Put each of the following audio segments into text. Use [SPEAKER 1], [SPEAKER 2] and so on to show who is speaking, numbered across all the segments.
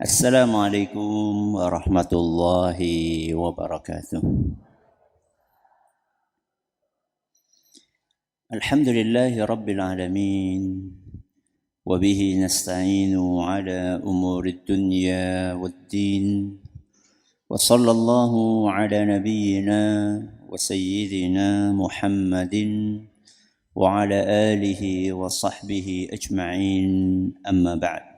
[SPEAKER 1] Assalamualaikum warahmatullahi wabarakatuh. Alhamdulillahi rabbil alamin. Wabihi nasta'inu ala umuri dunya waddin. Wa sallallahu ala nabiyyina wa sayyidina Muhammadin wa ala alihi wa sahbihi ajma'in, amma ba'd.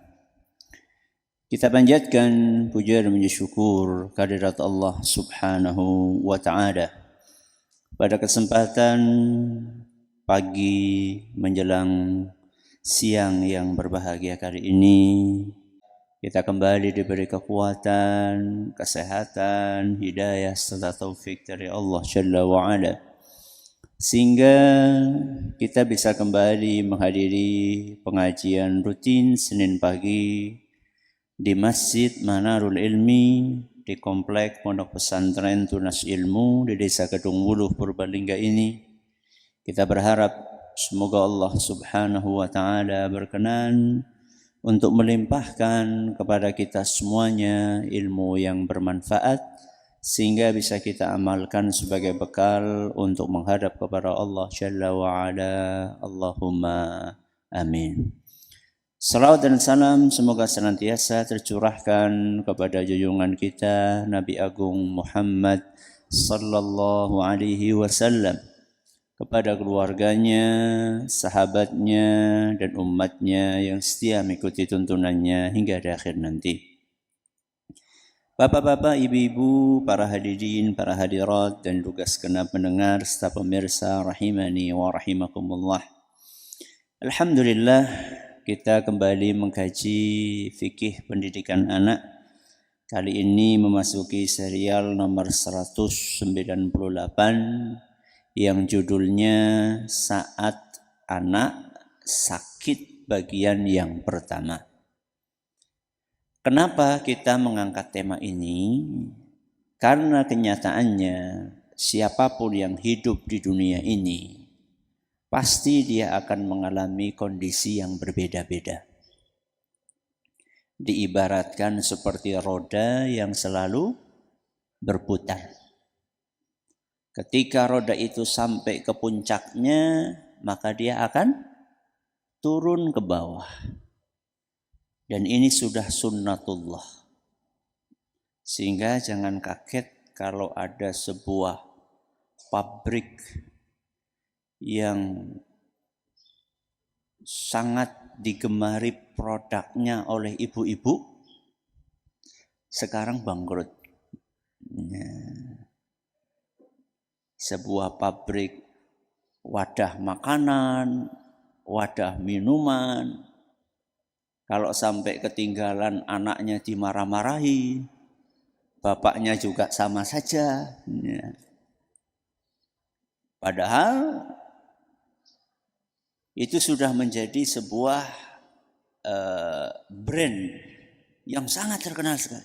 [SPEAKER 1] Kita panjatkan puja dan puji syukur kehadirat Allah Subhanahu wa taala. Pada kesempatan pagi menjelang siang yang berbahagia kali ini, kita kembali diberi kekuatan, kesehatan, hidayah serta taufik dari Allah Jalla wa Ala, sehingga kita bisa kembali menghadiri pengajian rutin Senin pagi di Masjid Manarul Ilmi di Komplek Pondok Pesantren Tunas Ilmu di Desa Kedung Wuluh Purbalingga ini. Kita berharap semoga Allah Subhanahu wa taala berkenan untuk melimpahkan kepada kita semuanya ilmu yang bermanfaat sehingga bisa kita amalkan sebagai bekal untuk menghadap kepada Allah Jalla wa Ala. Allahumma amin. Salawat dan salam semoga senantiasa tercurahkan kepada junjungan kita Nabi Agung Muhammad sallallahu alaihi wasallam, kepada keluarganya, sahabatnya, dan umatnya yang setia mengikuti tuntunannya hingga di akhir nanti. Bapak-bapak, ibu-ibu, para hadirin, para hadirat, dan juga segenap pendengar serta pemirsa rahimani wa rahimakumullah. Alhamdulillah, kita kembali mengkaji fikih pendidikan anak. Kali ini memasuki serial nomor 198 yang judulnya Saat Anak Sakit bagian yang pertama. Kenapa kita mengangkat tema ini? Karena kenyataannya siapapun yang hidup di dunia ini pasti dia akan mengalami kondisi yang berbeda-beda. Diibaratkan seperti roda yang selalu berputar. Ketika roda itu sampai ke puncaknya, maka dia akan turun ke bawah. Dan ini sudah sunnatullah. Sehingga jangan kaget kalau ada sebuah pabrik yang sangat digemari produknya oleh ibu-ibu sekarang bangkrut. Sebuah pabrik wadah makanan, wadah minuman, kalau sampai ketinggalan anaknya dimarah-marahi, bapaknya juga sama saja. Padahal itu sudah menjadi sebuah brand yang sangat terkenal sekali.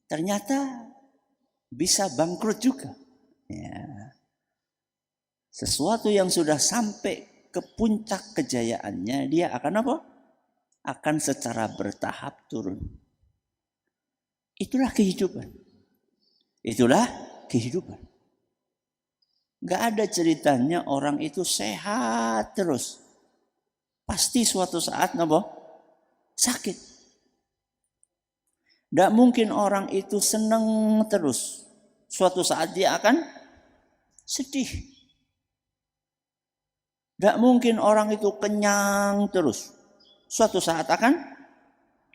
[SPEAKER 1] Ternyata bisa bangkrut juga. Ya. Sesuatu yang sudah sampai ke puncak kejayaannya, dia akan apa? Akan secara bertahap turun. Itulah kehidupan. Itulah kehidupan. Gak ada ceritanya orang itu sehat terus. Pasti suatu saat sakit. Gak mungkin orang itu senang terus. Suatu saat dia akan sedih. Gak mungkin orang itu kenyang terus. Suatu saat akan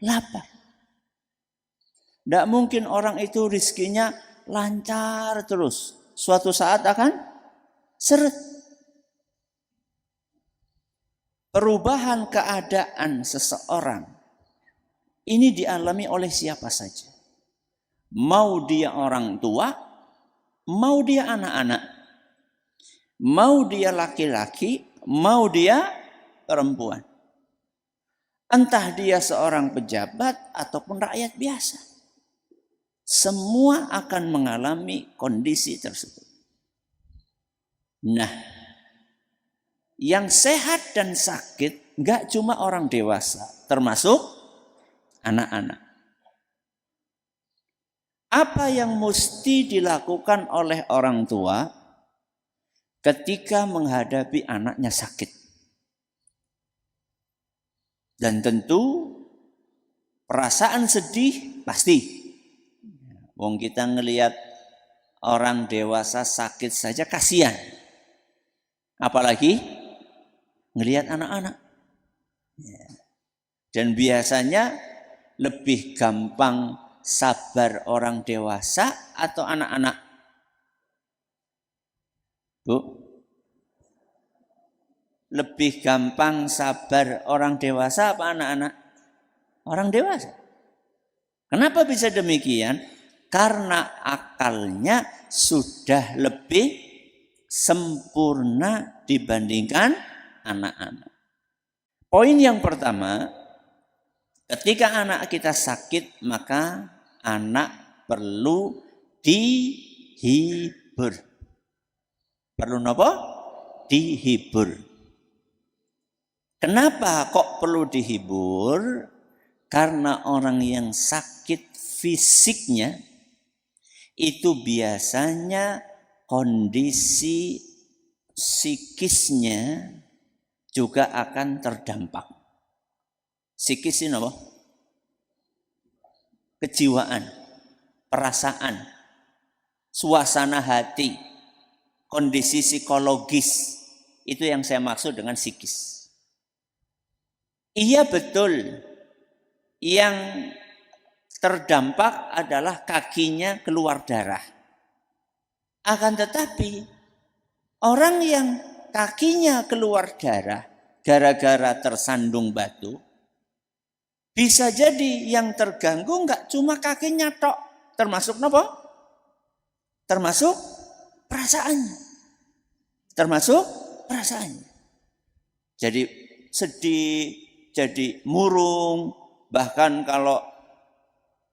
[SPEAKER 1] lapar. Gak mungkin orang itu rizkinya lancar terus. Suatu saat akan seret. Perubahan keadaan seseorang ini dialami oleh siapa saja. Mau dia orang tua, mau dia anak-anak, mau dia laki-laki, mau dia perempuan. Entah dia seorang pejabat ataupun rakyat biasa. Semua akan mengalami kondisi tersebut. Nah, yang sehat dan sakit gak cuma orang dewasa, termasuk anak-anak. Apa yang mesti dilakukan oleh orang tua ketika menghadapi anaknya sakit? Dan tentu perasaan sedih pasti. Wong kita ngelihat orang dewasa sakit saja kasihan. Apalagi ngelihat anak-anak. Dan biasanya lebih gampang sabar orang dewasa atau anak-anak? Bu? Lebih gampang sabar orang dewasa apa anak-anak? Orang dewasa. Kenapa bisa demikian? Karena akalnya sudah lebih sempurna dibandingkan anak-anak. Poin yang pertama, ketika anak kita sakit, maka anak perlu dihibur. Perlu apa? Dihibur. Kenapa kok perlu dihibur? Karena orang yang sakit fisiknya itu biasanya kondisi psikisnya juga akan terdampak. Psikis ini apa? Kejiwaan, perasaan, suasana hati, kondisi psikologis. Itu yang saya maksud dengan psikis. Iya betul, yang terdampak adalah kakinya keluar darah. Akan tetapi orang yang kakinya keluar darah gara-gara tersandung batu, bisa jadi yang terganggu nggak cuma kakinya tok, termasuk apa? Termasuk perasaannya. Termasuk perasaannya. Jadi sedih, jadi murung, bahkan kalau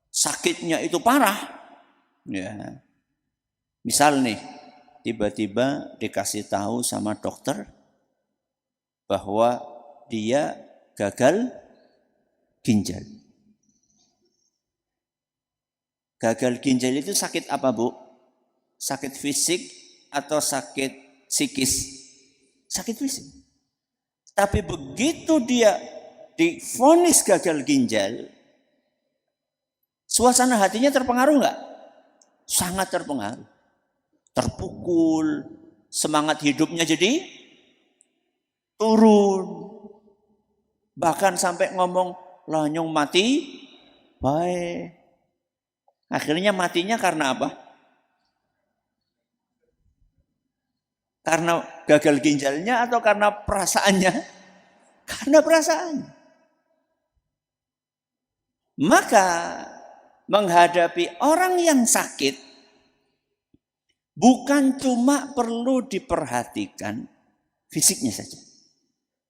[SPEAKER 1] sakitnya itu parah, ya. Misal nih, tiba-tiba dikasih tahu sama dokter bahwa dia gagal ginjal. Gagal ginjal itu sakit apa, Bu? Sakit fisik atau sakit psikis? Sakit fisik. Tapi begitu dia divonis gagal ginjal, suasana hatinya terpengaruh nggak? Sangat terpengaruh. Terpukul, semangat hidupnya jadi turun. Bahkan sampai ngomong, lanyong mati, baik. Akhirnya matinya karena apa? Karena gagal ginjalnya atau karena perasaannya? Karena perasaannya. Maka menghadapi orang yang sakit bukan cuma perlu diperhatikan fisiknya saja,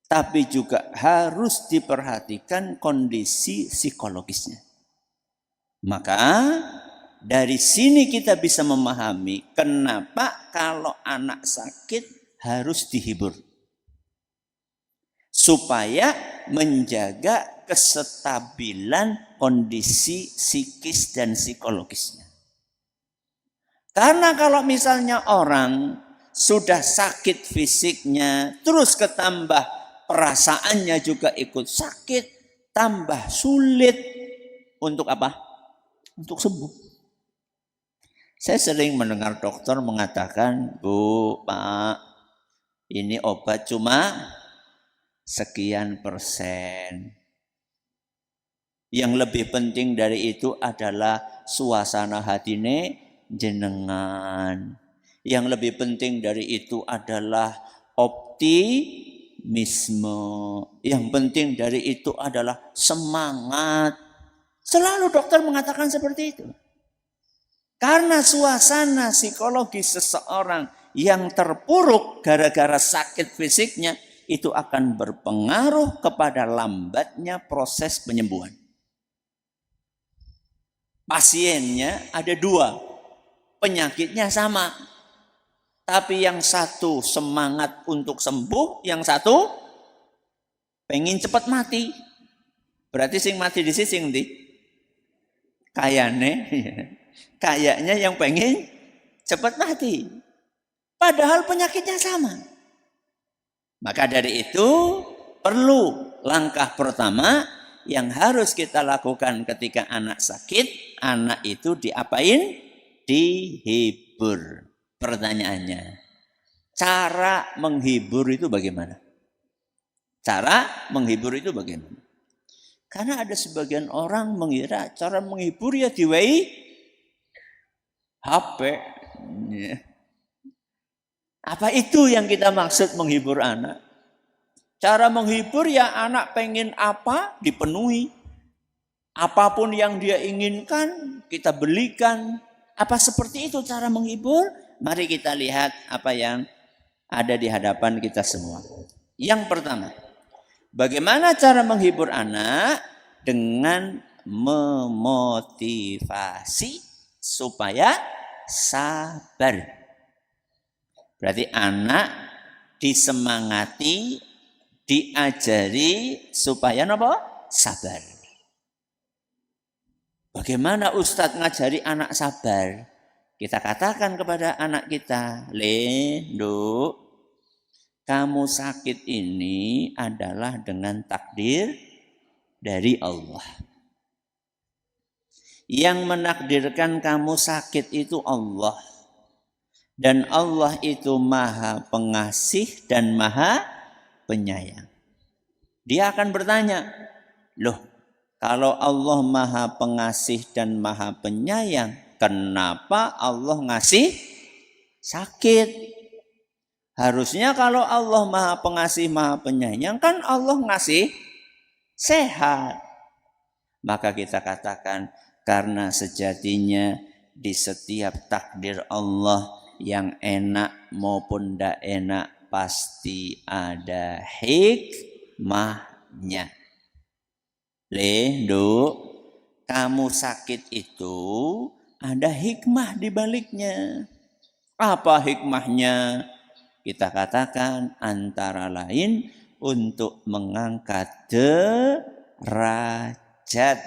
[SPEAKER 1] tapi juga harus diperhatikan kondisi psikologisnya. Maka dari sini kita bisa memahami kenapa kalau anak sakit harus dihibur. Supaya menjaga kestabilan kondisi psikis dan psikologisnya. Karena kalau misalnya orang sudah sakit fisiknya, terus ketambah perasaannya juga ikut sakit, tambah sulit untuk apa? Untuk sembuh. Saya sering mendengar dokter mengatakan, Bu, Pak, ini obat cuma sekian persen. Yang lebih penting dari itu adalah suasana hatine jenengan. Yang lebih penting dari itu adalah optimisme. Yang penting dari itu adalah semangat. Selalu dokter mengatakan seperti itu. Karena suasana psikologis seseorang yang terpuruk gara-gara sakit fisiknya itu akan berpengaruh kepada lambatnya proses penyembuhan. Pasiennya ada dua, penyakitnya sama. Tapi yang satu semangat untuk sembuh, yang satu pengen cepat mati. Berarti sing mati di sing ndi? Kayaknya yang pengen cepat mati. Padahal penyakitnya sama. Maka dari itu perlu langkah pertama yang harus kita lakukan ketika anak sakit. Anak itu diapain? Dihibur. Pertanyaannya, cara menghibur itu bagaimana? Cara menghibur itu bagaimana? Karena ada sebagian orang mengira cara menghibur ya diwai HP. Apa itu yang kita maksud menghibur anak? Cara menghibur ya anak pengen apa dipenuhi. Apapun yang dia inginkan kita belikan. Apa seperti itu cara menghibur? Mari kita lihat apa yang ada di hadapan kita semua. Yang pertama, bagaimana cara menghibur anak? Dengan memotivasi supaya sabar. Berarti anak disemangati, diajari supaya apa? Sabar. Bagaimana Ustadz ngajari anak sabar? Kita katakan kepada anak kita, Nduk, kamu sakit ini adalah dengan takdir dari Allah. Yang menakdirkan kamu sakit itu Allah. Dan Allah itu maha pengasih dan maha penyayang. Dia akan bertanya, loh kalau Allah maha pengasih dan maha penyayang, kenapa Allah ngasih sakit? Harusnya kalau Allah maha pengasih maha penyayang kan Allah ngasih sehat. Maka kita katakan karena sejatinya di setiap takdir Allah yang enak maupun tidak enak pasti ada hikmahnya. Nduk, kamu sakit itu ada hikmah di baliknya. Apa hikmahnya? Kita katakan antara lain untuk mengangkat derajat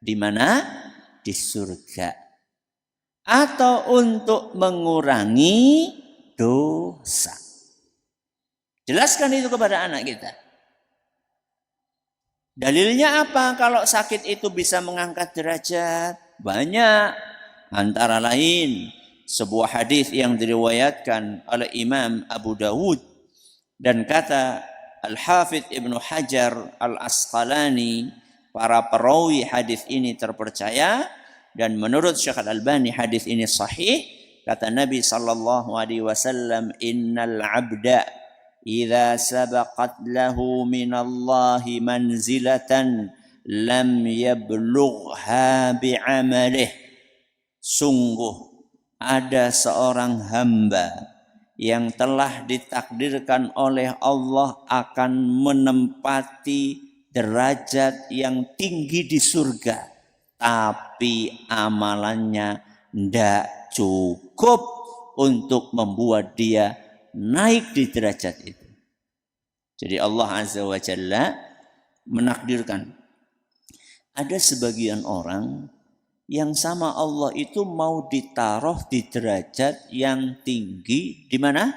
[SPEAKER 1] di mana? Di surga. Atau untuk mengurangi dosa. Jelaskan itu kepada anak kita. Dalilnya apa? Kalau sakit itu bisa mengangkat derajat? Banyak. Antara lain sebuah hadis yang diriwayatkan oleh Imam Abu Dawud dan kata Al-Hafidh Ibnu Hajar Al-Asqalani, para perawi hadis ini terpercaya dan menurut Syekh Al-Albani hadis ini sahih. Kata Nabi sallallahu alaihi wasallam, innal 'abda idza sabaqat lahu minallahi manzilatan lam yablugha bi'amalih. Sungguh ada seorang hamba yang telah ditakdirkan oleh Allah akan menempati derajat yang tinggi di surga. Tapi amalannya tidak cukup untuk membuat dia naik di derajat itu. Jadi Allah Azza wa Jalla menakdirkan. Ada sebagian orang yang sama Allah itu mau ditaruh di derajat yang tinggi. Di mana?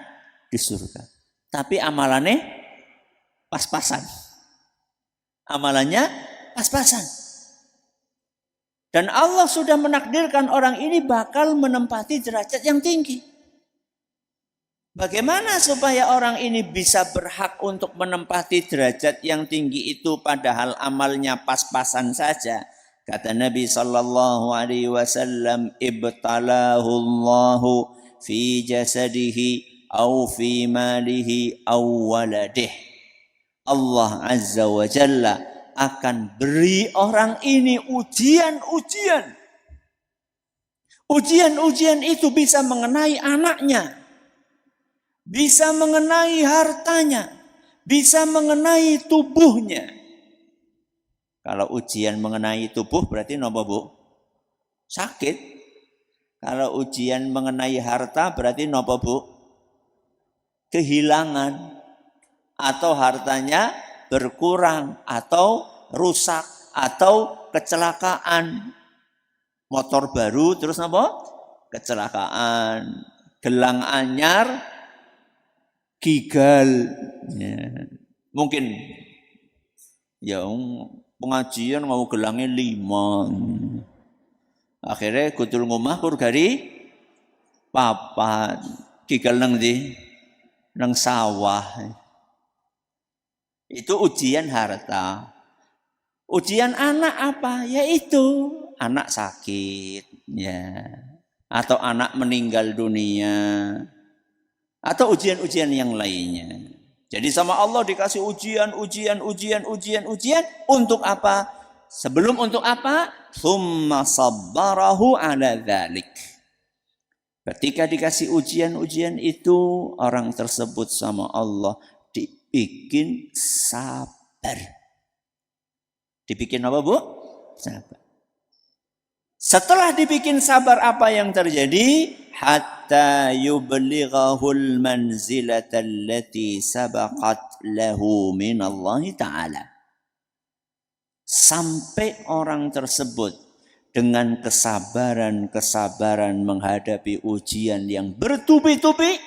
[SPEAKER 1] Di surga. Tapi amalannya pas-pasan. Amalannya pas-pasan. Dan Allah sudah menakdirkan orang ini bakal menempati derajat yang tinggi. Bagaimana supaya orang ini bisa berhak untuk menempati derajat yang tinggi itu padahal amalnya pas-pasan saja? Kata Nabi sallallahu alaihi wasallam, ibtalahu Allahu fi jasadihi au fi malihi au waladih. Allah Azza wa Jalla akan beri orang ini ujian-ujian. Ujian-ujian itu bisa mengenai anaknya, bisa mengenai hartanya, bisa mengenai tubuhnya. Kalau ujian mengenai tubuh berarti apa, Bu? Sakit. Kalau ujian mengenai harta berarti apa, Bu? Kehilangan. Atau hartanya berkurang atau rusak. atau kecelakaan. Motor baru terus apa? Kecelakaan. Gelang anyar gigal. Ya. Mungkin ya pengajian mau gelangnya 5. Akhirnya kutul ngomah kur gari papat gigal nang sawah. Itu ujian harta. Ujian anak apa? Yaitu anak sakit, ya, atau anak meninggal dunia, atau ujian-ujian yang lainnya. Jadi sama Allah dikasih ujian untuk apa? Sebelum untuk apa? Tsumma sabbarahu ala dzalik. Ketika dikasih ujian itu, orang tersebut sama Allah dibikin sabar. Dibikin apa, Bu? Sabar. Setelah dibikin sabar, apa yang terjadi? Hatta yublighahul manzilata allati sabaqat lahu minallahi ta'ala. Sampai orang tersebut dengan kesabaran menghadapi ujian yang bertubi-tubi,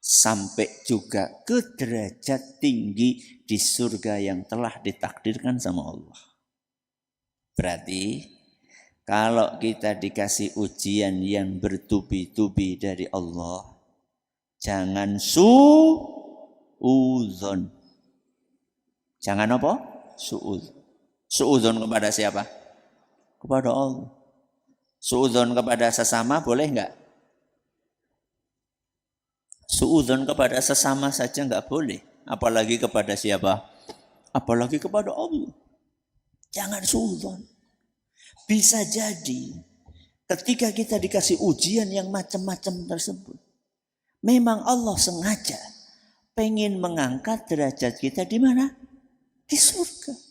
[SPEAKER 1] sampai juga ke derajat tinggi di surga yang telah ditakdirkan sama Allah. Berarti kalau kita dikasih ujian yang bertubi-tubi dari Allah, jangan suudzon. Jangan apa? Suudzon. Suudzon kepada siapa? Kepada Allah. Suudzon kepada sesama boleh enggak? Suudzon kepada sesama saja enggak boleh. Apalagi kepada siapa? Apalagi kepada Allah. Jangan suudzon. Bisa jadi ketika kita dikasih ujian yang macam-macam tersebut, memang Allah sengaja pengen mengangkat derajat kita di mana? Di surga.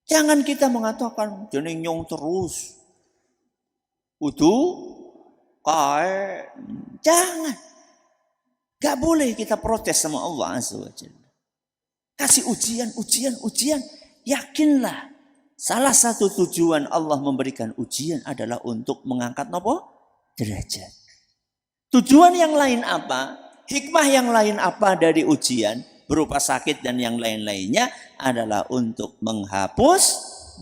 [SPEAKER 1] Jangan kita mengatakan jeneng nyong terus. Kae. Jangan. Gak boleh kita protes sama Allah Azza wa Jalla. Kasih ujian. Yakinlah. Salah satu tujuan Allah memberikan ujian adalah untuk mengangkat apa? Derajat. Tujuan yang lain apa? Hikmah yang lain apa dari ujian? Berupa sakit dan yang lain-lainnya adalah untuk menghapus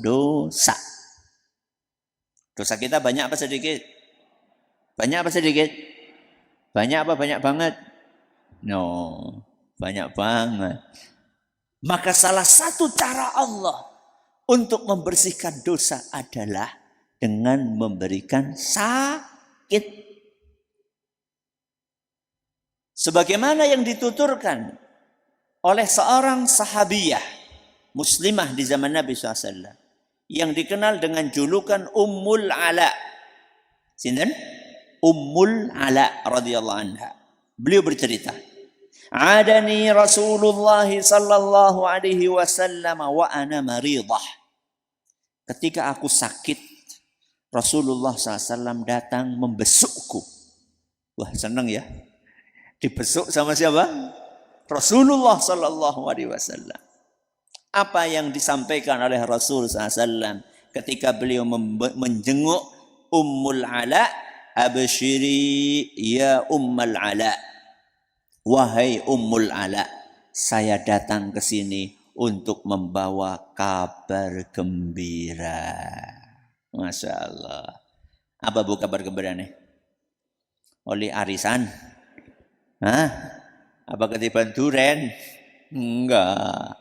[SPEAKER 1] dosa. Dosa kita banyak apa sedikit? Banyak apa sedikit? Banyak apa banyak banget? No, banyak banget. Maka salah satu cara Allah untuk membersihkan dosa adalah dengan memberikan sakit. Sebagaimana yang dituturkan oleh seorang sahabiyah muslimah di zaman Nabi SAW yang dikenal dengan julukan Ummul Ala. Sinten? Ummul Ala radhiyallahu anha. Beliau bercerita, "Adani Rasulullah sallallahu alaihi wasallam wa ana maridah." Ketika aku sakit, Rasulullah SAW datang membesukku. Wah, senang ya. Dibesuk sama siapa? Rasulullah sallallahu alaihi wasallam. Apa yang disampaikan oleh Rasul SAW ketika beliau menjenguk Ummul Ala? Abshiri ya Ummul Ala. Wahai Ummul Ala, saya datang ke sini untuk membawa kabar gembira. Masya Allah. Apa bu kabar gembira nih? Oleh arisan? Hah? Apa ketiban duren? Enggak.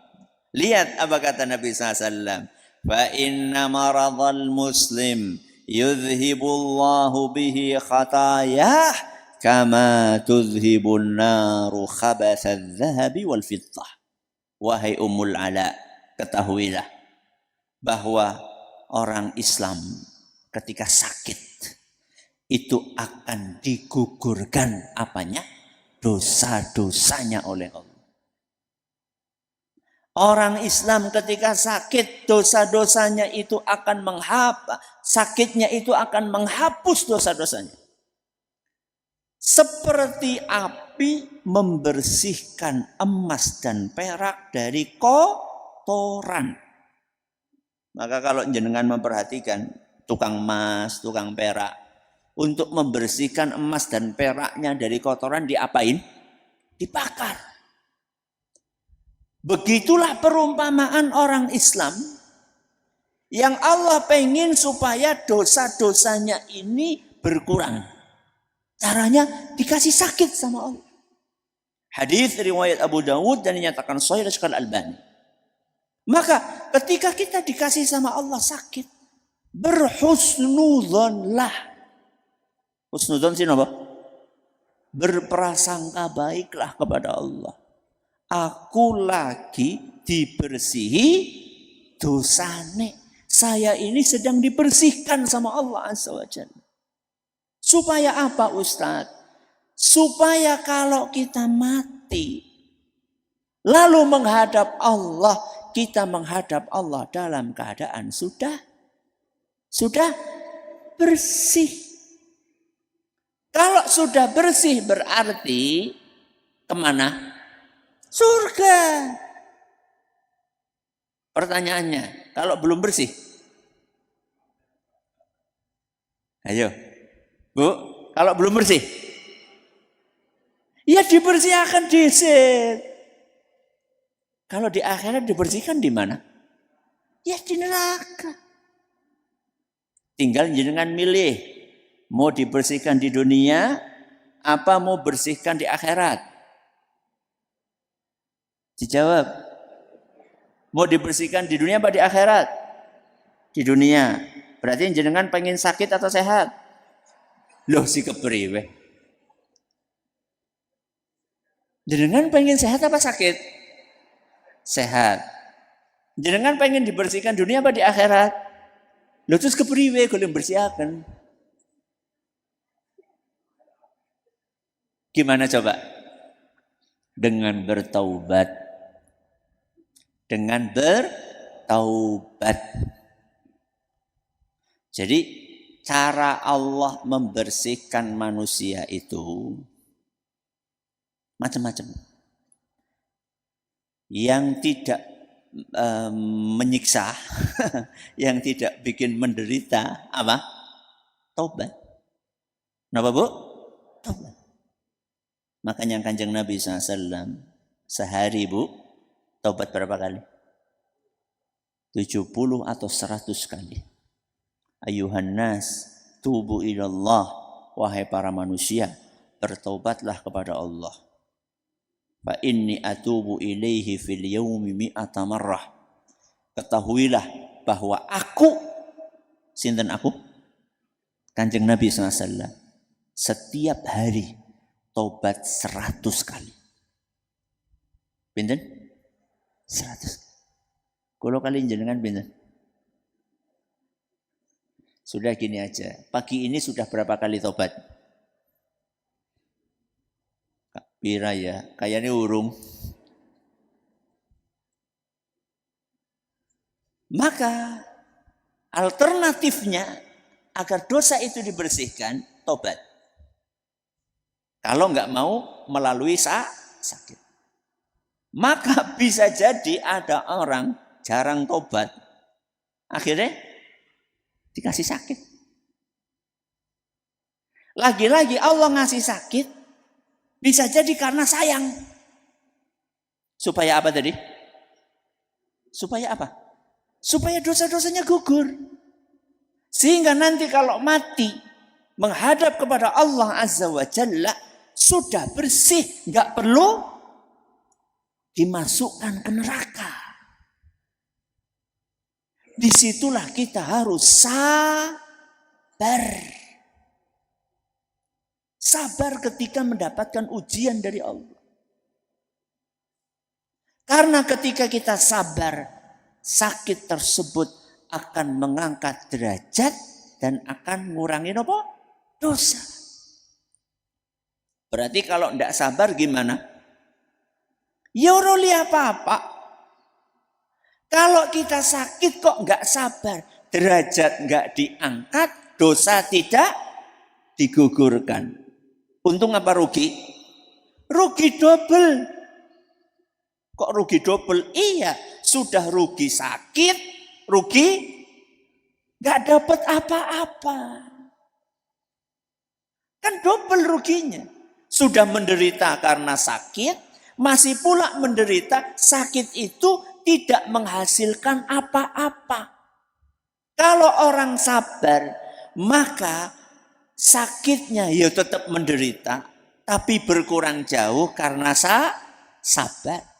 [SPEAKER 1] Lihat apa kata Nabi SAW. Fa inna maradhal muslim yudhibullahu bihi khatayah kama tuzhibun naru khabathadz zahabi wal fiddah. Wahai Ummul Ala, ketahuilah bahwa orang Islam ketika sakit itu akan digugurkan apanya? Dosa-dosanya oleh Allah. Orang Islam ketika sakit, dosa-dosanya itu akan sakitnya itu akan menghapus dosa-dosanya. Seperti api membersihkan emas dan perak dari kotoran. Maka kalau jenengan memperhatikan tukang emas, tukang perak, untuk membersihkan emas dan peraknya dari kotoran diapain? Dibakar. Begitulah perumpamaan orang Islam yang Allah pengen supaya dosa-dosanya ini berkurang. Caranya dikasih sakit sama Allah. Hadis riwayat Abu Dawud dan dinyatakan sahih oleh Syekh Al-Albani. Maka ketika kita dikasih sama Allah sakit, berhusnudzonlah. Husnudzon sih apa? Berprasangka baiklah kepada Allah. Aku lagi dibersihi dosane. Saya ini sedang dibersihkan sama Allah Azza wa Jalla. Supaya apa Ustadz? Supaya kalau kita mati, lalu menghadap Allah, kita menghadap Allah dalam keadaan sudah bersih. Kalau sudah bersih berarti kemana? Surga. Pertanyaannya, kalau belum bersih? Ayo, Bu, kalau belum bersih? Ya dibersihkan di sini. Kalau di akhirat dibersihkan di mana? Ya di neraka. Tinggal jenengan milih. Mau dibersihkan di dunia, apa mau bersihkan di akhirat? Dijawab. Mau dibersihkan di dunia apa di akhirat? Di dunia. Berarti jenengan pengen sakit atau sehat? Loh si kepriwe. Jenengan pengen sehat apa sakit? Sehat. Jenengan pengen dibersihkan dunia apa di akhirat? Loh terus kepriwe kalau bersihkan? Gimana coba? Dengan bertaubat. Dengan bertaubat. Jadi cara Allah membersihkan manusia itu macam-macam. Yang tidak menyiksa, yang tidak bikin menderita, apa? Taubat. Kenapa Bu? Taubat. Makanya Kanjeng Nabi SAW sehari Bu, taubat berapa kali? 70 atau 100 kali. Ayuhan nas, tubu ilallah, wahai para manusia, bertaubatlah kepada Allah. Fa inni atubu ilaihi fil yaumi mi'ata marrah. Ketahuilah bahwa aku, sinten aku? Kanjeng Nabi SAW, setiap hari taubat 100 kali. Pinten? 100. Kalau kalian jenengan pinten? Sudah gini aja. Pagi ini sudah berapa kali taubat? Pira ya, kayaknya urung. Maka alternatifnya agar dosa itu dibersihkan, tobat. Kalau nggak mau melalui sakit. Maka bisa jadi ada orang jarang tobat. Akhirnya dikasih sakit. Lagi-lagi Allah ngasih sakit. Bisa jadi karena sayang. Supaya apa tadi? Supaya apa? Supaya dosa-dosanya gugur. Sehingga nanti kalau mati menghadap kepada Allah Azza wa Jalla sudah bersih, nggak perlu dimasukkan ke neraka. Disitulah kita harus sabar. Sabar ketika mendapatkan ujian dari Allah. Karena ketika kita sabar, sakit tersebut akan mengangkat derajat dan akan mengurangi apa? Dosa. Berarti kalau tidak sabar gimana? Ya roli apa-apa. Kalau kita sakit kok nggak sabar, derajat nggak diangkat, dosa tidak digugurkan. Untung apa rugi? Rugi double. Kok rugi double? Iya, sudah rugi sakit, rugi, nggak dapat apa-apa. Kan double ruginya. Sudah menderita karena sakit, masih pula menderita sakit itu tidak menghasilkan apa-apa. Kalau orang sabar, maka sakitnya ya tetap menderita, tapi berkurang jauh karena sabar.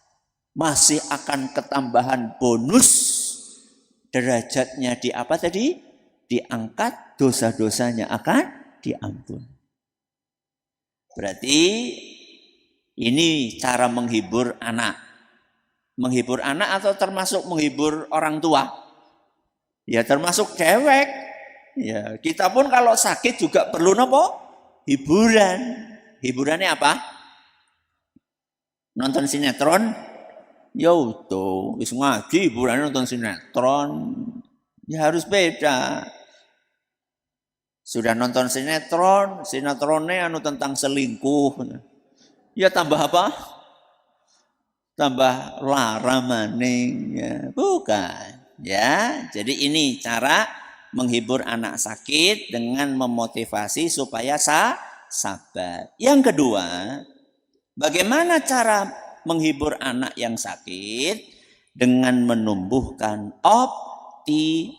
[SPEAKER 1] Masih akan ketambahan bonus, derajatnya di apa tadi? Diangkat, dosa-dosanya akan diampun. Berarti ini cara menghibur anak. Menghibur anak atau termasuk menghibur orang tua? Ya termasuk cewek. Ya, kita pun kalau sakit juga perlu nopo? Hiburan. Hiburannya apa? Nonton sinetron? Ya utuh, wis ngaji hiburannya nonton sinetron. Ya harus beda. Sudah nonton sinetron, sinetronnya tentang selingkuh. Ya tambah apa? Tambah lara maning. Ya, bukan. Ya, jadi ini cara menghibur anak sakit dengan memotivasi supaya sabar. Yang kedua, bagaimana cara menghibur anak yang sakit? Dengan menumbuhkan optimisme.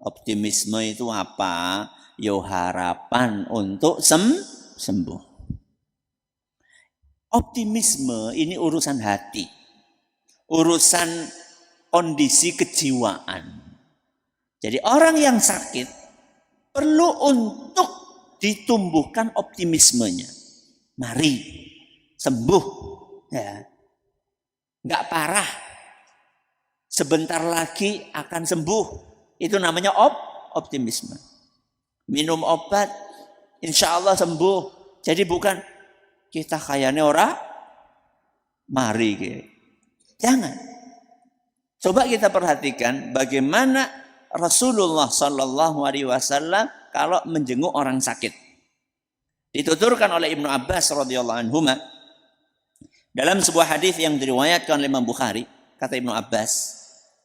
[SPEAKER 1] Optimisme itu apa? Yo harapan untuk sembuh. Optimisme ini urusan hati. Urusan kondisi kejiwaan. Jadi orang yang sakit perlu untuk ditumbuhkan optimismenya. Mari sembuh, ya, nggak parah. Sebentar lagi akan sembuh. Itu namanya optimisme. Minum obat, insya Allah sembuh. Jadi bukan kita kayaknya orang, mari gitu. Jangan. Coba kita perhatikan bagaimana Rasulullah Shallallahu Alaihi Wasallam kalau menjenguk orang sakit. Dituturkan oleh Ibnu Abbas radhiyallahu anhu dalam sebuah hadis yang diriwayatkan oleh Imam Bukhari, kata Ibnu Abbas,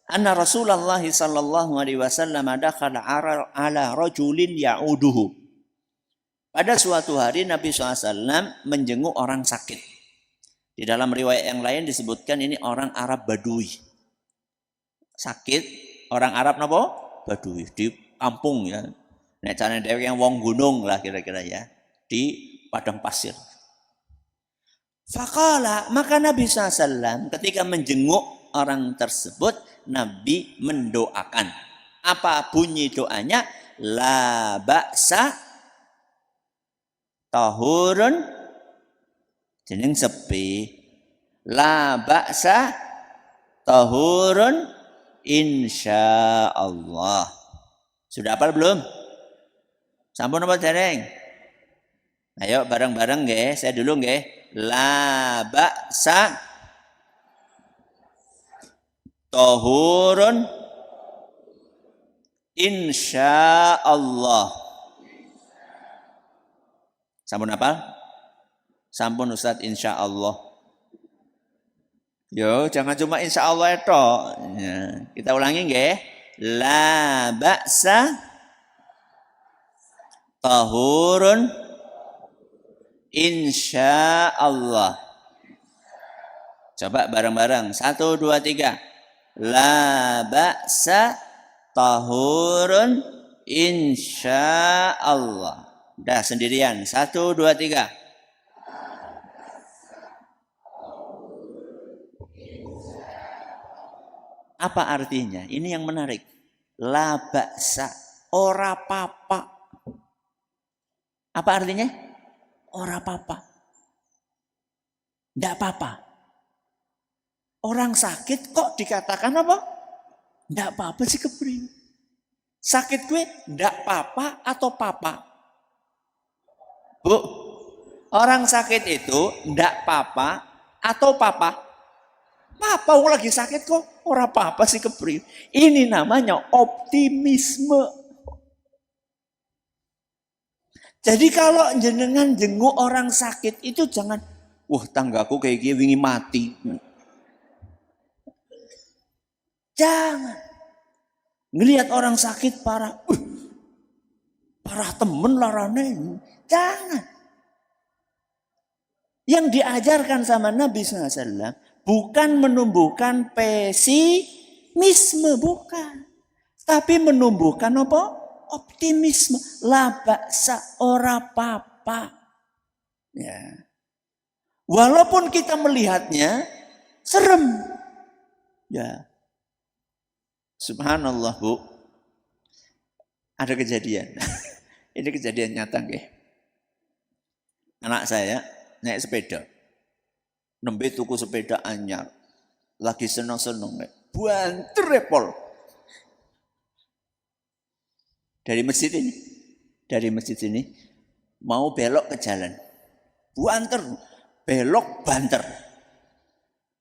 [SPEAKER 1] anna Rasulullah sallallahu alaihi wasallam dakhala ala rajulin ya'uduhu. Pada suatu hari Nabi SAW menjenguk orang sakit. Di dalam riwayat yang lain disebutkan ini orang Arab Badui. Sakit, orang Arab napa? Badui di kampung ya. Nek carane dhewe yang wong gunung lah kira-kira ya, di padang pasir. Faqala, maka Nabi SAW ketika menjenguk orang tersebut, Nabi mendoakan. Apa bunyi doanya? La ba'sa tahurun jeneng sepi. La ba'sa tahurun insyaallah. Sudah hafal belum? Sampun apa dereng? Ayo bareng-bareng nggih, saya dulu nggih. La ba'sa tahurun insyaallah. Sampun apa? Sampun Ustaz insyaallah. Yo, jangan cuma insyaallah itu. Ya, kita ulangi nggih. La ba'sa tahurun insyaallah. Coba bareng-bareng. 1, 2, 3. La ba'sa tahurun insyaallah. Dah sendirian. 1, 2, 3. Apa artinya? Ini yang menarik. La ba'sa, ora papa. Apa artinya? Ora papa. Ndak apa-apa. Orang sakit kok dikatakan apa? Ndak apa-apa sih kepri. Sakit gue ndak apa-apa atau papa? Bu, orang sakit itu ndak apa-apa atau papa? Papa lagi sakit kok ora apa-apa sih kepri. Ini namanya optimisme. Jadi kalau jenengan jenguk orang sakit itu jangan, wah tanggaku kayak gini wingi mati. Jangan. Ngelihat orang sakit parah. Parah temen larane. Jangan. Yang diajarkan sama Nabi SAW bukan menumbuhkan pesimisme, bukan. Tapi menumbuhkan apa? Optimisme. La ba'sa ora papa. Ya. Walaupun kita melihatnya serem. Ya. Subhanallah, Bu. Ada kejadian. Ini kejadian nyata nggih. Anak saya naik sepeda. Nembe tuku sepeda anyar. Lagi seneng-seneng. Banter repol. Dari masjid ini. Mau belok ke jalan. Banter. Belok banter.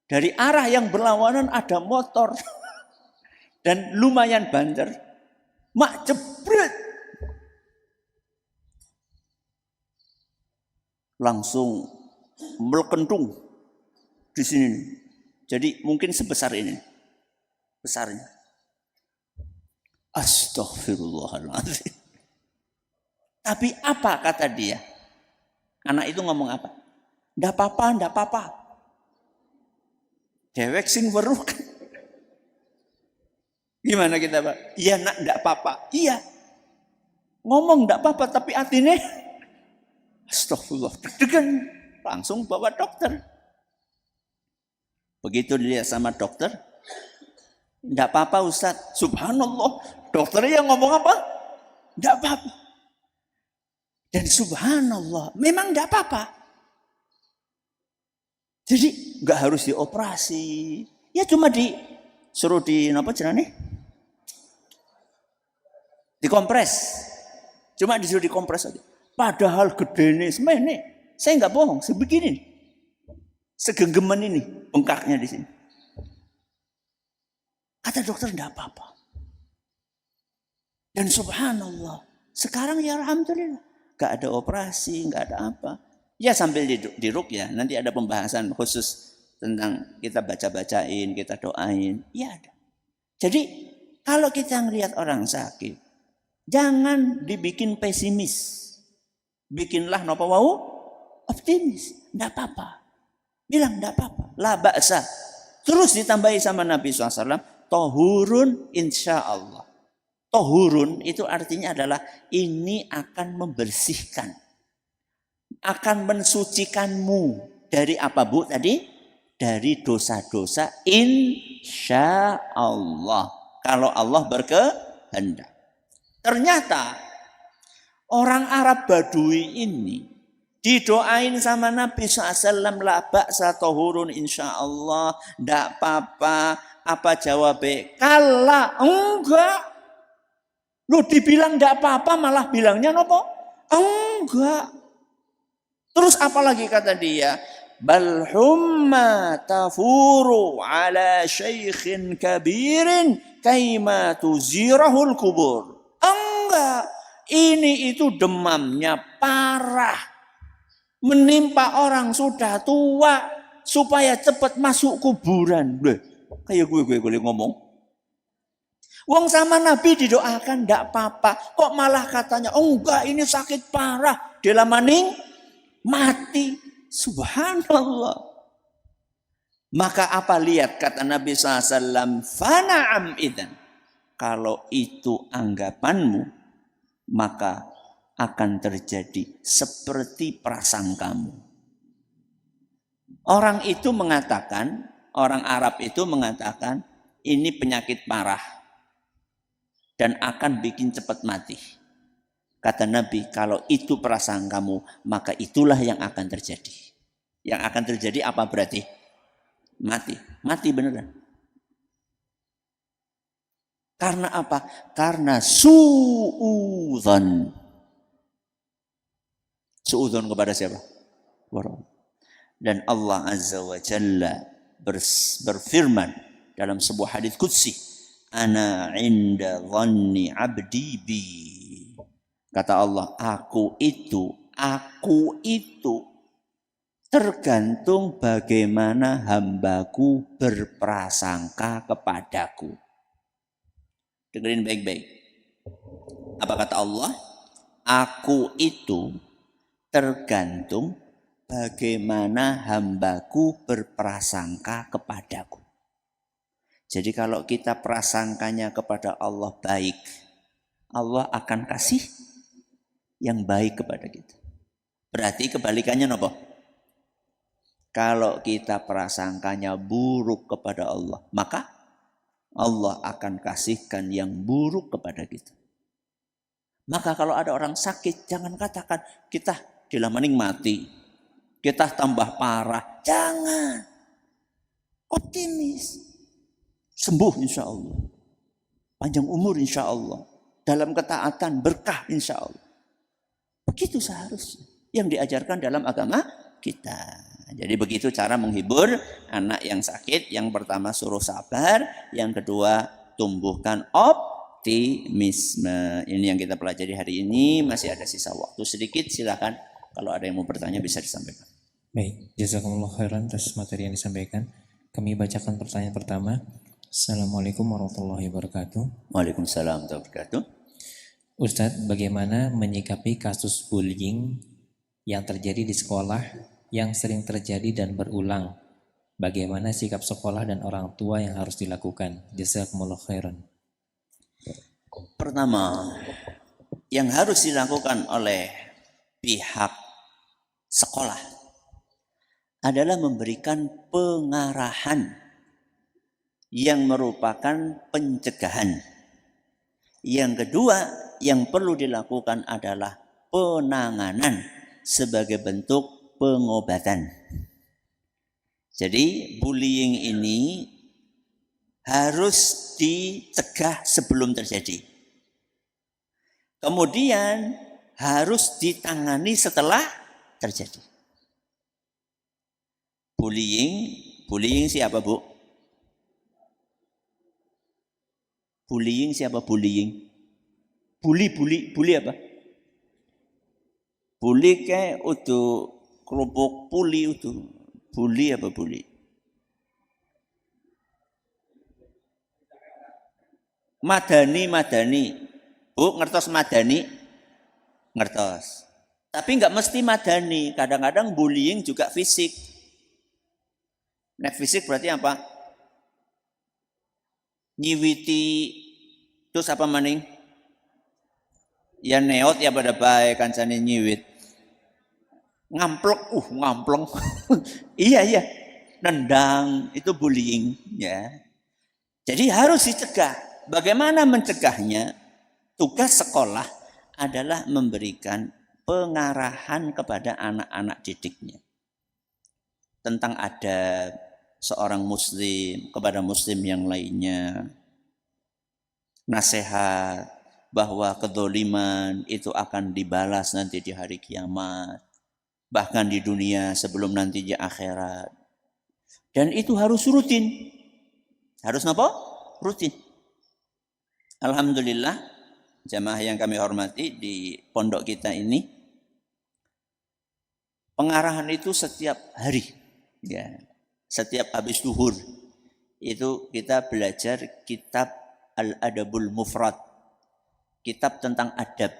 [SPEAKER 1] Dari arah yang berlawanan ada motor. Dan lumayan banter. Mak jebret. Langsung melekentung di sini. Jadi mungkin sebesar ini. Besarnya. Astaghfirullahaladzim. Tapi apa kata dia? Anak itu ngomong apa? Ndak apa-apa. Dewek sing weruh. Gimana kita, Pak? Iya nak, ndak apa-apa. Iya. Ngomong ndak apa-apa tapi artinya astagfirullah, deg-degan, langsung bawa dokter. Begitu dilihat sama dokter, enggak apa-apa Ustaz. Subhanallah, dokternya yang ngomong apa? Enggak apa-apa. Dan subhanallah, memang enggak apa-apa. Jadi enggak harus dioperasi. Ya cuma suruh apa jenenge? Dikompres. Cuma disuruh dikompres aja. Padahal gede nih, semene. Saya nggak bohong, sebegini. Segenggeman ini, bengkaknya di sini. Kata dokter, enggak apa-apa. Dan subhanallah, sekarang ya alhamdulillah. Nggak ada operasi, nggak ada apa. Ya sambil di ruqyah, nanti ada pembahasan khusus tentang kita baca-bacain, kita doain. Ya ada. Jadi, kalau kita ngelihat orang sakit, jangan dibikin pesimis. Bikinlah napa wau optimis, enggak apa-apa. Bilang enggak apa-apa, la ba'sa. Terus ditambahi sama Nabi SAW, tohurun insyaallah. Tohurun itu artinya adalah ini akan membersihkan. Akan mensucikanmu. Dari apa, Bu, tadi? Dari dosa-dosa insyaallah. Kalau Allah berkehendak. Ternyata orang Arab Badui ini didoain sama Nabi SAW, la ba'sa tohurun insyaallah, ndak apa-apa. Apa jawabnya? Kala, enggak. Lu dibilang ndak apa-apa malah bilangnya nopo? Enggak. Terus apalagi kata dia? Bal humma tafuru ala syaikhin kabirin kaima tuzirahul kubur. Enggak. Ini itu demamnya parah. Menimpa orang sudah tua supaya cepat masuk kuburan. Kayak gue boleh ngomong. Wong sama Nabi didoakan enggak apa-apa. Kok malah katanya, oh enggak ini sakit parah. Dia maning mati. Subhanallah. Maka apa lihat kata Nabi SAW. Fana'am idan. Kalau itu anggapanmu, maka akan terjadi seperti prasangkamu. Orang itu mengatakan, orang Arab itu mengatakan, ini penyakit parah dan akan bikin cepat mati. Kata Nabi, kalau itu prasangkamu, maka itulah yang akan terjadi. Yang akan terjadi apa berarti? Mati. Mati beneran. Karena apa? Karena su'udzon. Su'udzon kepada siapa? Dan Allah Azza wa Jalla berfirman dalam sebuah hadits qudsi, ana inda dhanni abdi bi. Kata Allah, aku itu tergantung bagaimana hambaku berprasangka kepadaku. Dengerin baik-baik. Apa kata Allah? Aku itu tergantung bagaimana hambaku berprasangka kepadaku. Jadi kalau kita prasangkanya kepada Allah baik, Allah akan kasih yang baik kepada kita. Berarti kebalikannya apa? Kalau kita prasangkanya buruk kepada Allah, maka Allah akan kasihkan yang buruk kepada kita. Maka kalau ada orang sakit, jangan katakan kita dilamaning mati, kita tambah parah. Jangan. Optimis. Sembuh insya Allah. Panjang umur insya Allah. Dalam ketaatan berkah insya Allah. Begitu seharusnya yang diajarkan dalam agama kita. Jadi begitu cara menghibur anak yang sakit. Yang pertama suruh sabar. Yang kedua tumbuhkan optimisme. Ini yang kita pelajari hari ini. Masih ada sisa waktu sedikit. Silakan kalau ada yang mau bertanya bisa disampaikan.
[SPEAKER 2] Baik, jazakumullah khairan atas materi yang disampaikan. Kami bacakan pertanyaan pertama. Assalamualaikum warahmatullahi wabarakatuh.
[SPEAKER 1] Waalaikumsalam warahmatullahi wabarakatuh.
[SPEAKER 2] Ustadz, bagaimana menyikapi kasus bullying yang terjadi di sekolah yang sering terjadi dan berulang? Bagaimana sikap sekolah dan orang tua yang harus dilakukan? Jazakumullah khairan.
[SPEAKER 1] Pertama, yang harus dilakukan oleh pihak sekolah adalah memberikan pengarahan yang merupakan pencegahan. Yang kedua, yang perlu dilakukan adalah penanganan sebagai bentuk pengobatan. Jadi bullying ini harus dicegah sebelum terjadi. Kemudian harus ditangani setelah terjadi. Bullying siapa, Bu? Bullying siapa bullying? Bully apa? Bully kayak utuh kerupuk puli utuh. Bully apa bully? Madani. Bu, ngertos madani? Ngertos. Tapi nggak mesti madani. Kadang-kadang bullying juga fisik. Nek fisik berarti apa? Nyiwiti. Terus apa maning? Ya neot ya pada baik kancane nyiwit. Ngampleng. Iya. Nendang itu bullying ya. Jadi harus dicegah. Bagaimana mencegahnya? Tugas sekolah adalah memberikan pengarahan kepada anak-anak didiknya. Tentang adab seorang muslim kepada muslim yang lainnya. Nasihat bahwa kedzaliman itu akan dibalas nanti di hari kiamat. Bahkan di dunia sebelum nanti di akhirat. Dan itu harus rutin. Harus apa? Rutin. Alhamdulillah, jamaah yang kami hormati di pondok kita ini, pengarahan itu setiap hari, ya, setiap habis zuhur itu kita belajar kitab Al-Adabul Mufrad, kitab tentang adab,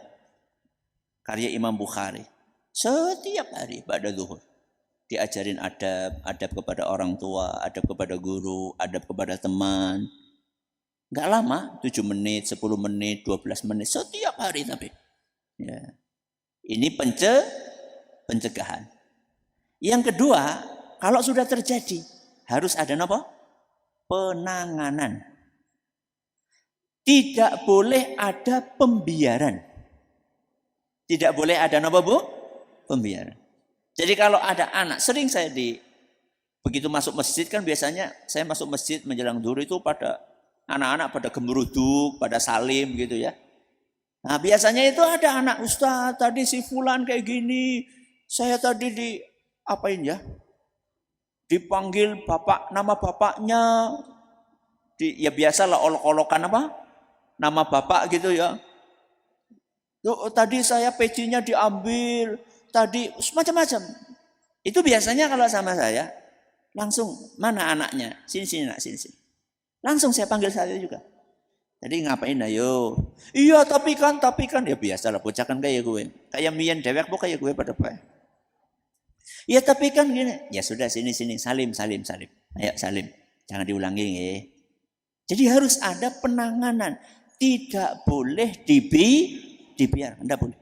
[SPEAKER 1] karya Imam Bukhari. Setiap hari pada zuhur diajarin adab kepada orang tua, adab kepada guru, adab kepada teman. Enggak lama, 7 menit, 10 menit, 12 menit, setiap hari tapi. Ya. Ini pencegahan. Yang kedua, kalau sudah terjadi, harus ada apa? Penanganan. Tidak boleh ada pembiaran. Tidak boleh ada apa, Bu? Pembiaran. Jadi kalau ada anak, sering saya begitu masuk masjid kan biasanya saya masuk masjid menjelang zuhur itu pada anak-anak pada gemeruduk, pada salim gitu ya. Nah biasanya itu ada anak, Ustaz tadi si fulan kayak gini, saya tadi apain ya? Dipanggil bapak, nama bapaknya, ya biasalah olok-olokan apa? Nama bapak gitu ya. Tuh, tadi saya pecinya diambil, tadi macam-macam. Itu biasanya kalau sama saya, langsung, mana anaknya? Sini, nak, sini. Langsung saya panggil saya juga. Jadi ngapain ayo? Iya tapi kan. Ya biasa lah, bocah kan kayak gue. Kayak mian dewek bu kayak gue pada apa? Iya tapi kan gini. Ya sudah sini. Salim. Ayo salim. Jangan diulangi ya. Jadi harus ada penanganan. Tidak boleh dibiar. Tidak boleh.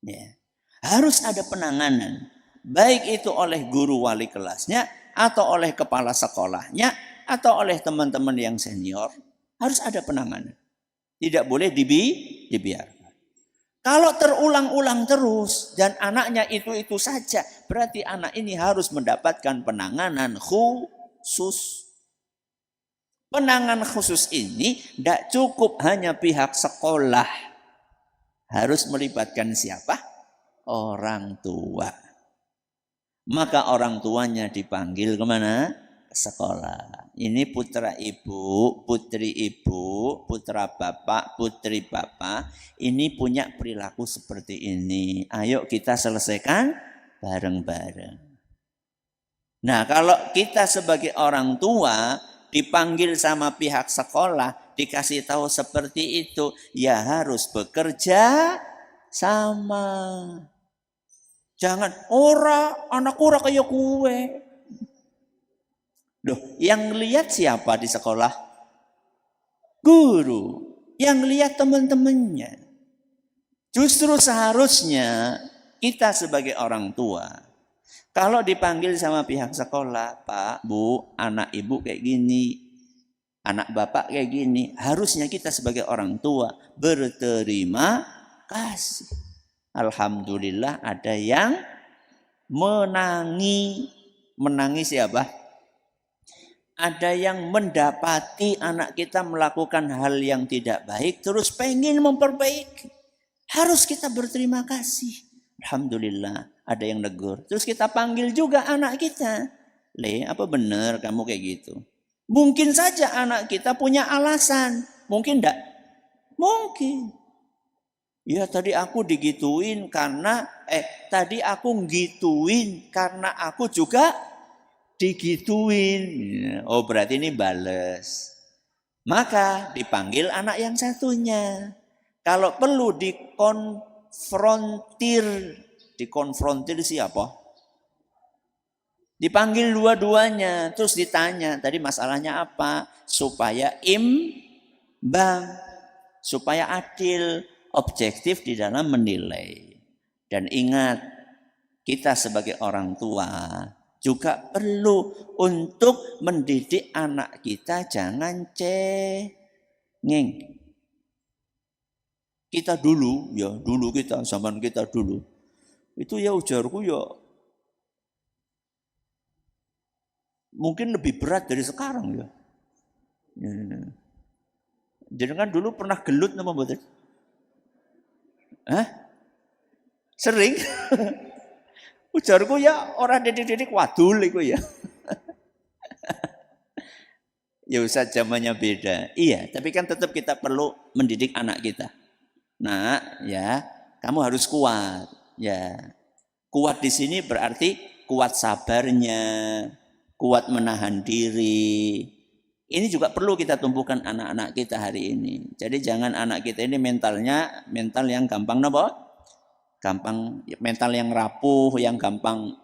[SPEAKER 1] Ya. Harus ada penanganan. Baik itu oleh guru wali kelasnya, atau oleh kepala sekolahnya, atau oleh teman-teman yang senior. Harus ada penanganan. Tidak boleh dibiarkan. Kalau terulang-ulang terus dan anaknya itu saja, berarti anak ini harus mendapatkan penanganan khusus. Penanganan khusus ini tidak cukup hanya pihak sekolah. Harus melibatkan siapa? Orang tua. Maka orang tuanya dipanggil kemana? Sekolah. Ini putra ibu, putri ibu, putra bapak, putri bapak. Ini punya perilaku seperti ini. Ayo kita selesaikan bareng-bareng. Nah kalau kita sebagai orang tua dipanggil sama pihak sekolah, dikasih tahu seperti itu, ya harus bekerja sama. Jangan, anak ora kayak gue. Loh, yang lihat siapa di sekolah? Guru. Yang lihat teman-temannya. Justru seharusnya kita sebagai orang tua, kalau dipanggil sama pihak sekolah, Pak, Bu, anak ibu kayak gini, anak bapak kayak gini, harusnya kita sebagai orang tua berterima kasih. Alhamdulillah ada yang menangi siapa? Ada yang mendapati anak kita melakukan hal yang tidak baik, terus pengen memperbaiki. Harus kita berterima kasih. Alhamdulillah ada yang negur. Terus kita panggil juga anak kita. Apa benar kamu kayak gitu? Mungkin saja anak kita punya alasan. Mungkin enggak? Mungkin. Ya tadi aku digituin karena, tadi aku ngituin karena aku juga digituin. Oh berarti ini bales. Maka dipanggil anak yang satunya. Kalau perlu dikonfrontir siapa? Dipanggil dua-duanya. Terus ditanya tadi masalahnya apa? Supaya imbang. Supaya adil. Objektif di dalam menilai. Dan ingat, kita sebagai orang tua juga perlu untuk mendidik anak kita jangan cengeng. Kita dulu, zaman kita dulu. Itu ya ujarku ya mungkin lebih berat dari sekarang ya. Jadi kan dulu pernah gelut nama mboten? Sering. Ujarku ya orang didik-didik wadul iku ya. Ya usah zamannya beda. Iya, tapi kan tetap kita perlu mendidik anak kita. Nah, ya, kamu harus kuat. Ya. Kuat di sini berarti kuat sabarnya, kuat menahan diri. Ini juga perlu kita tumbuhkan anak-anak kita hari ini. Jadi jangan anak kita ini mental yang gampang gampang mental yang rapuh, yang gampang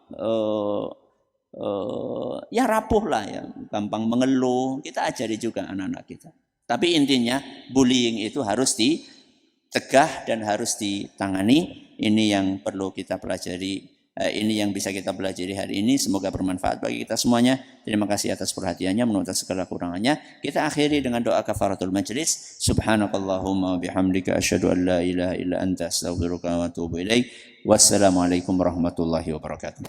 [SPEAKER 1] ya rapuh lah, ya gampang mengeluh. Kita ajari juga anak-anak kita. Tapi intinya bullying itu harus dicegah dan harus ditangani. Ini yang perlu kita pelajari. Ini yang bisa kita pelajari hari ini. Semoga bermanfaat bagi kita semuanya. Terima kasih atas perhatiannya, menurut segala kurangannya. Kita akhiri dengan doa kafaratul majlis. Subhanakallahumma bihamdika asyhadu an la ilaha illa anta astaghfiruka wa atubu ilaik. Wassalamualaikum warahmatullahi wabarakatuh.